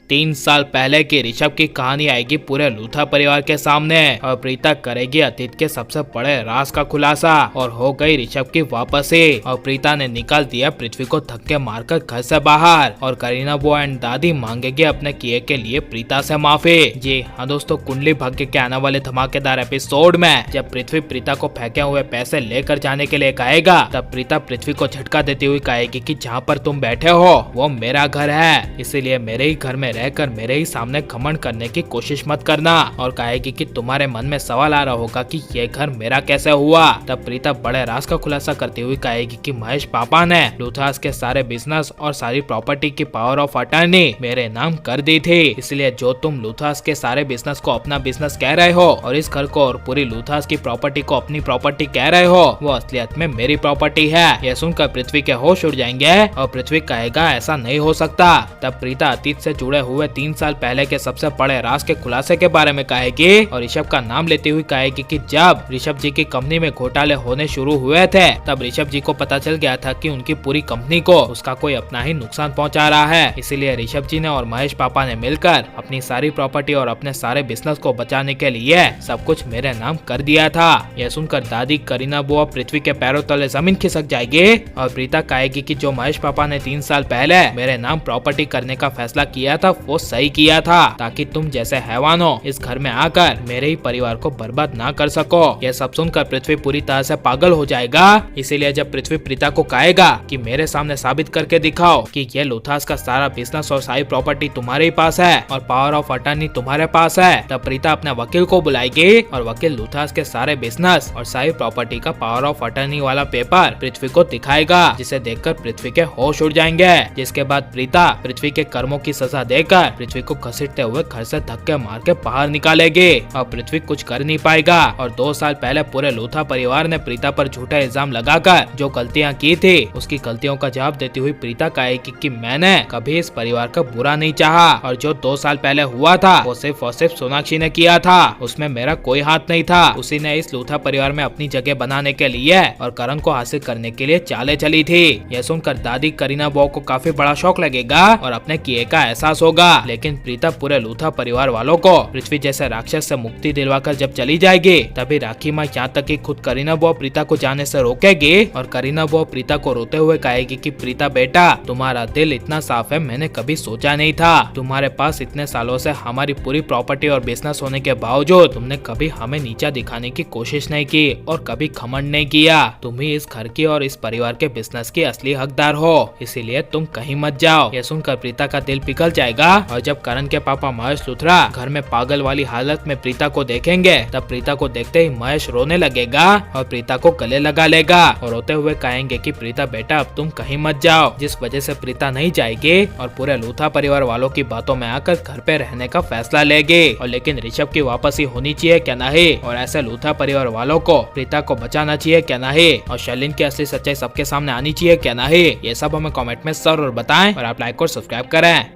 3 साल पहले की ऋषभ की कहानी आएगी पूरे लूथा परिवार के सामने और प्रीता करेगी अतीत के सबसे बड़े राज का खुलासा और हो गई ऋषभ की वापसी और प्रीता ने निकाल दिया पृथ्वी को धक्के मारकर घर से बाहर और करीना बुआ एंड दादी मांगेगी अपने किए के लिए प्रीता से माफी। जी हाँ दोस्तों, कुंडली भाग्य के आने वाले धमाकेदार एपिसोड में जब पृथ्वी प्रीता को फेंके हुए पैसे लेकर जाने के लिए कहेगा तब प्रीता पृथ्वी को झटका देती हुई कहेगी कि जहाँ पर तुम बैठे हो वो मेरा घर है, इसीलिए मेरे ही घर में रहकर मेरे ही सामने घमंड करने की कोशिश मत करना और कहेगी कि तुम्हारे मन में सवाल आ रहा होगा कि ये घर मेरा कैसे हुआ। तब प्रीता बड़े राज का खुलासा करती हुई कहेगी कि महेश पापा ने लूथास के सारे बिजनेस और सारी प्रॉपर्टी की पावर ऑफ अटर्नी मेरे नाम कर दी थी, इसलिए जो तुम लूथास के सारे बिजनेस को अपना बिजनेस कह रहे हो और इस घर को और पूरी लूथास की प्रॉपर्टी को अपनी प्रॉपर्टी कह रहे हो वो असलियत में मेरी प्रॉपर्टी है। यह सुनकर पृथ्वी के होश उड़ जाएंगे और पृथ्वी कहेगा ऐसा नहीं हो सकता। तब प्रीता अतीत से जुड़े हुए 3 साल पहले के सबसे बड़े राज के खुलासे के बारे में कहेगी और ऋषभ का नाम लेती हुई कहेगी कि जब ऋषभ जी की कंपनी में घोटाले होने शुरू हुए थे तब ऋषभ जी को पता चल गया था कि उनकी पूरी कंपनी को उसका कोई अपना ही नुकसान पहुंचा रहा है, इसीलिए ऋषभ जी ने और महेश पापा ने मिलकर अपनी सारी प्रॉपर्टी और अपने सारे बिजनेस को बचाने के लिए सब कुछ मेरे नाम कर दिया था। यह सुनकर दादी करीना बुआ पृथ्वी के पैरों तले जमीन खिसक जाएगी और प्रीता कहेगी कि जो महेश पापा ने 3 साल पहले मेरे नाम प्रॉपर्टी करने का फैसला किया था वो सही किया था ताकि तुम जैसे हैवानों इस घर में आकर मेरे ही परिवार को बर्बाद ना कर सको। यह सब सुनकर पृथ्वी पूरी तरह से पागल हो जाएगा, इसीलिए जब पृथ्वी प्रीता को कहेगा कि मेरे सामने साबित करके दिखाओ कि ये लूथास का सारा बिजनेस और सारी प्रॉपर्टी तुम्हारे ही पास है और पावर ऑफ अटर्नी तुम्हारे पास है, तब प्रीता अपने वकील को बुलाएगी और वकील लूथास के सारे बिजनेस और सारी प्रॉपर्टी का पावर ऑफ अटर्नी वाला पेपर पृथ्वी को दिखाएगा, जिसे देखकर पृथ्वी के होश उड़ जाएंगे। जिसके बाद प्रीता पृथ्वी के कर्मों की सजा देकर पृथ्वी को घसीटते हुए घर से धक्के मार के बाहर निकालेगी और पृथ्वी कुछ कर नहीं पाएगा। और 2 साल पहले पूरे लूथा परिवार ने प्रीता पर झूठा इल्जाम लगाकर जो गलतियां की थी उसकी गलतियों का जवाब देती हुई प्रीता कहेगी कि मैंने कभी इस परिवार का बुरा नहीं चाहा और जो 2 साल पहले हुआ था वो सिर्फ और सिर्फ सोनाक्षी ने किया था, उसमें मेरा कोई हाथ नहीं था। उसी ने इस लूथा परिवार में अपनी जगह बनाने के लिए और करण को हासिल करने के लिए चाले चली थी। यह सुनकर दादी करीना बुआ को काफी बड़ा शौक लगेगा और अपने किए का एहसास होगा, लेकिन प्रीता पूरे लूथा परिवार वालों को पृथ्वी जैसे राक्षस से मुक्ति दिलवाकर जब चली जाएगी तभी राखी माँ यहाँ तक कि खुद करीना बुआ प्रीता को जाने से रोकेगी और करीना बुआ प्रीता को रोते हुए कहेगी कि प्रीता बेटा तुम्हारा दिल इतना साफ है मैंने कभी सोचा नहीं था, तुम्हारे पास इतने सालों से हमारी पूरी प्रॉपर्टी और बिजनेस होने के बावजूद तुमने कभी हमें नीचा दिखाने की कोशिश नहीं की और कभी घमंड नहीं किया। तुम ही इस घर की और इस परिवार के बिजनेस की असली हकदार हो, इसीलिए तुम कहीं मत जाओ। यह सुनकर प्रीता का दिल पिघल जाएगा और जब करण के पापा महेश लूथरा घर में पागल वाली हालत में प्रीता को देखेंगे तब प्रीता को देखते ही महेश रोने लगेगा और प्रीता को गले लगा लेगा और रोते हुए कहेंगे कि प्रीता बेटा अब तुम कहीं मत जाओ, जिस वजह से प्रीता नहीं जाएगी और पूरे लूथा परिवार वालों की बातों में आकर घर पे रहने का फैसला लेगी। और लेकिन ऋषभ की वापसी होनी चाहिए क्या नहीं और ऐसे लूथा परिवार वालों को प्रीता को बचाना चाहिए क्या नहीं और शैलिन की असली सच्चाई सबके सामने आनी चाहिए क्या नहीं, ये सब हमें कमेंट में जरूर बताएं और आप लाइक और सब्सक्राइब करें।